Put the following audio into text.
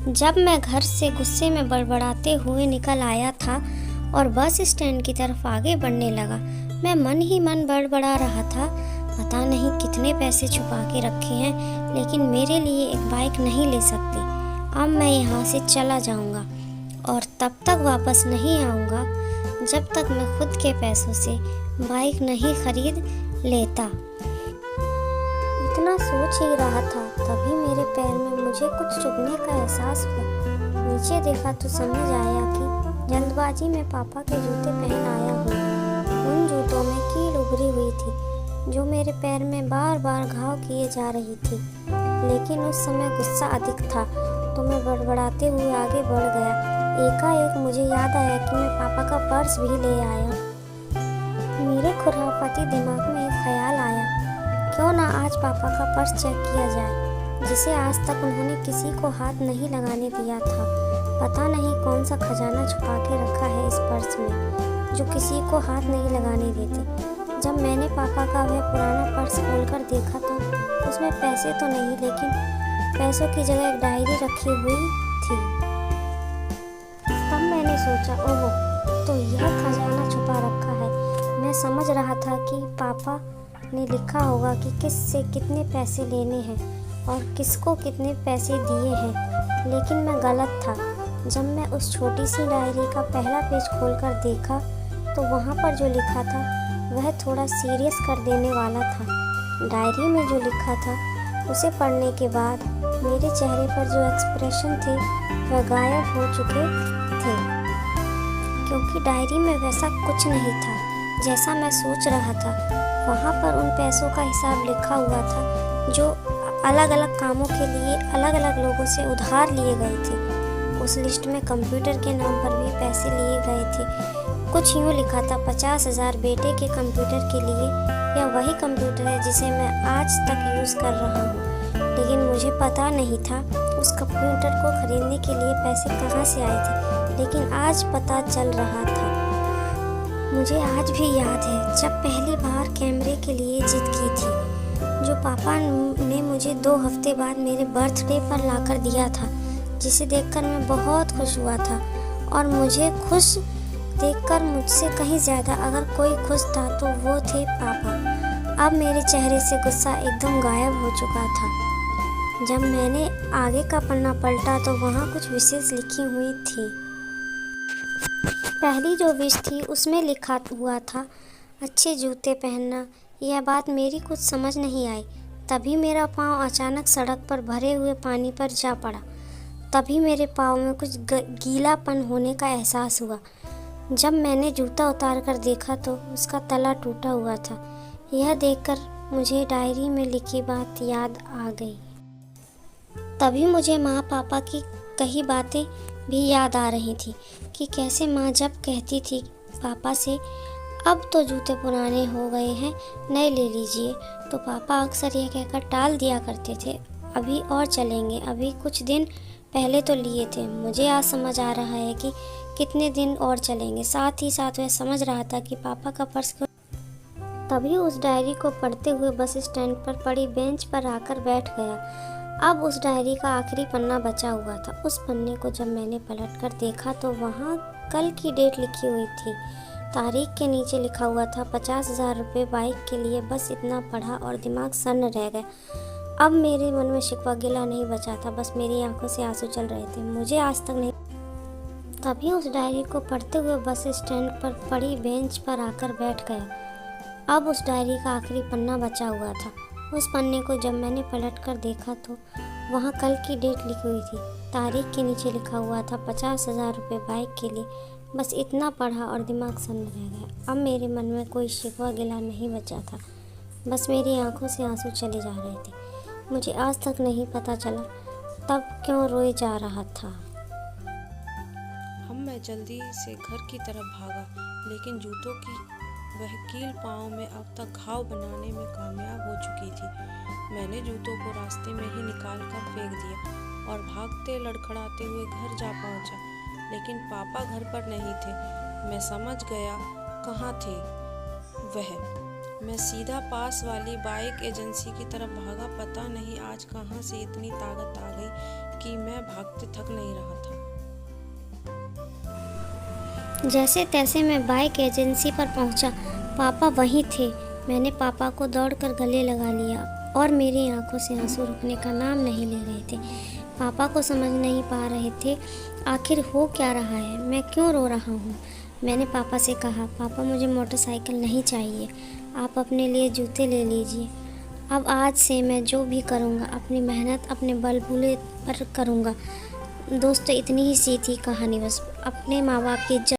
जब मैं घर से गुस्से में बड़बड़ाते हुए निकल आया था और बस स्टैंड की तरफ आगे बढ़ने लगा, मैं मन ही मन बड़बड़ा रहा था। पता नहीं कितने पैसे छुपा के रखे हैं, लेकिन मेरे लिए एक बाइक नहीं ले सकती। अब मैं यहाँ से चला जाऊँगा और तब तक वापस नहीं आऊँगा जब तक मैं खुद के पैसों से बाइक नहीं खरीद लेता। इतना सोच ही रहा था, तभी मेरे पैर में मुझे कुछ चुभने का एहसास हुआ। नीचे देखा तो समझ आया कि जल्दबाजी में पापा के जूते पहन आया हूँ। उन जूतों में कील उभरी हुई थी जो मेरे पैर में बार बार घाव किए जा रही थी। लेकिन उस समय गुस्सा अधिक था तो मैं बड़बड़ाते हुए आगे बढ़ गया। एकाएक मुझे याद आया कि मैं पापा का पर्स भी ले आया। मेरे खुरापाती दिमाग में एक ख्याल आया, क्यों ना आज पापा का पर्स चेक किया जाए, जिसे आज तक उन्होंने किसी को हाथ नहीं लगाने दिया था। पता नहीं कौन सा खजाना छुपा के रखा है इस पर्स में, जो किसी को हाथ नहीं लगाने देते। जब मैंने पापा का वह पुराना पर्स खोलकर देखा तो उसमें पैसे तो नहीं, लेकिन पैसों की जगह एक डायरी रखी हुई थी। तब मैंने सोचा, ओह, तो यह खजाना छुपा रखा है। मैं समझ रहा था कि पापा ने लिखा होगा कि किस से कितने पैसे लेने हैं और किसको कितने पैसे दिए हैं, लेकिन मैं गलत था। जब मैं उस छोटी सी डायरी का पहला पेज खोलकर देखा तो वहाँ पर जो लिखा था वह थोड़ा सीरियस कर देने वाला था। डायरी में जो लिखा था उसे पढ़ने के बाद मेरे चेहरे पर जो एक्सप्रेशन थे वह गायब हो चुके थे, क्योंकि डायरी में वैसा कुछ नहीं था जैसा मैं सोच रहा था। वहाँ पर उन पैसों का हिसाब लिखा हुआ था जो अलग अलग कामों के लिए अलग अलग लोगों से उधार लिए गए थे। उस लिस्ट में कंप्यूटर के नाम पर भी पैसे लिए गए थे। कुछ यूँ लिखा था, 50,000 बेटे के कंप्यूटर के लिए। यह वही कंप्यूटर है जिसे मैं आज तक यूज़ कर रहा हूँ, लेकिन मुझे पता नहीं था उस कंप्यूटर को खरीदने के लिए पैसे कहाँ से आए थे। लेकिन आज पता चल रहा था। मुझे आज भी याद है जब पहली बार कैमरे के लिए जिद की थी, जो पापा ने मुझे 2 हफ्ते बाद मेरे बर्थडे पर लाकर दिया था, जिसे देखकर मैं बहुत खुश हुआ था। और मुझे खुश देखकर मुझसे कहीं ज़्यादा अगर कोई खुश था तो वो थे पापा। अब मेरे चेहरे से गुस्सा एकदम गायब हो चुका था। जब मैंने आगे का पन्ना पलटा तो वहाँ कुछ विशेष लिखी हुई थी। पहली जो विश थी उसमें लिखा हुआ था, अच्छे जूते पहनना। यह बात मेरी कुछ समझ नहीं आई। तभी मेरा पाँव अचानक सड़क पर भरे हुए पानी पर जा पड़ा। तभी मेरे पाँव में कुछ गीलापन होने का एहसास हुआ। जब मैंने जूता उतार कर देखा तो उसका तला टूटा हुआ था। यह देखकर मुझे डायरी में लिखी बात याद आ गई। तभी मुझे माँ पापा की कही बातें भी याद आ रही थी कि कैसे माँ जब कहती थी पापा से, अब तो जूते पुराने हो गए हैं, नए ले लीजिए, तो पापा अक्सर यह कहकर टाल दिया करते थे, अभी और चलेंगे, अभी कुछ दिन पहले तो लिए थे। मुझे आज समझ आ रहा है कि कितने दिन और चलेंगे। साथ ही साथ वह समझ रहा था कि पापा का पर्स क्यों। तभी उस डायरी को पढ़ते हुए बस स्टैंड पर पड़ी बेंच पर आकर बैठ गया। अब उस डायरी का आखिरी पन्ना बचा हुआ था। उस पन्ने को जब मैंने पलटकर देखा तो वहाँ कल की डेट लिखी हुई थी। तारीख के नीचे लिखा हुआ था 50,000 रुपये बाइक के लिए। बस इतना पढ़ा और दिमाग सन्न रह गया। अब मेरे मन में शिकवा गिला नहीं बचा था, बस मेरी आंखों से आंसू चल रहे थे। मुझे आज तक नहीं। तभी उस डायरी को पढ़ते हुए बस स्टैंड पर पड़ी बेंच पर आकर बैठ गया। अब उस डायरी का आखिरी पन्ना बचा हुआ था। उस पन्ने को जब मैंने पलटकर देखा तो वहाँ कल की डेट लिखी हुई थी। तारीख के नीचे लिखा हुआ था 50,000 रुपये बाइक के लिए। बस इतना पढ़ा और दिमाग सन्न रह गया। अब मेरे मन में कोई शिकवा गिला नहीं बचा था, बस मेरी आंखों से आंसू चले जा रहे थे। मुझे आज तक नहीं पता चला तब क्यों रोए जा रहा था। मैं जल्दी से घर की तरफ भागा, लेकिन जूतों की वह कील पाँव में अब तक घाव बनाने में कामयाब हो चुकी थी। मैंने जूतों को रास्ते में ही निकाल कर फेंक दिया और भागते लड़खड़ाते हुए घर जा पहुंचा, लेकिन पापा घर पर नहीं थे। मैं समझ गया कहाँ थे वह। मैं सीधा पास वाली बाइक एजेंसी की तरफ भागा। पता नहीं आज कहाँ से इतनी ताकत आ गई कि कि मैं भागते थक नहीं रहा था। जैसे तैसे मैं बाइक एजेंसी पर पहुंचा। पापा वहीं थे। मैंने पापा को दौड़कर गले लगा लिया और मेरी आंखों से आंसू रुकने का नाम नहीं ले रहे थे। पापा को समझ नहीं पा रहे थे आखिर हो क्या रहा है, मैं क्यों रो रहा हूँ। मैंने पापा से कहा, पापा मुझे मोटरसाइकिल नहीं चाहिए, आप अपने लिए जूते ले लीजिए। अब आज से मैं जो भी करूँगा अपनी मेहनत अपने बलबूते पर करूँगा। दोस्तों, इतनी ही सी थी कहानी। बस अपने माँ बाप की इज्जत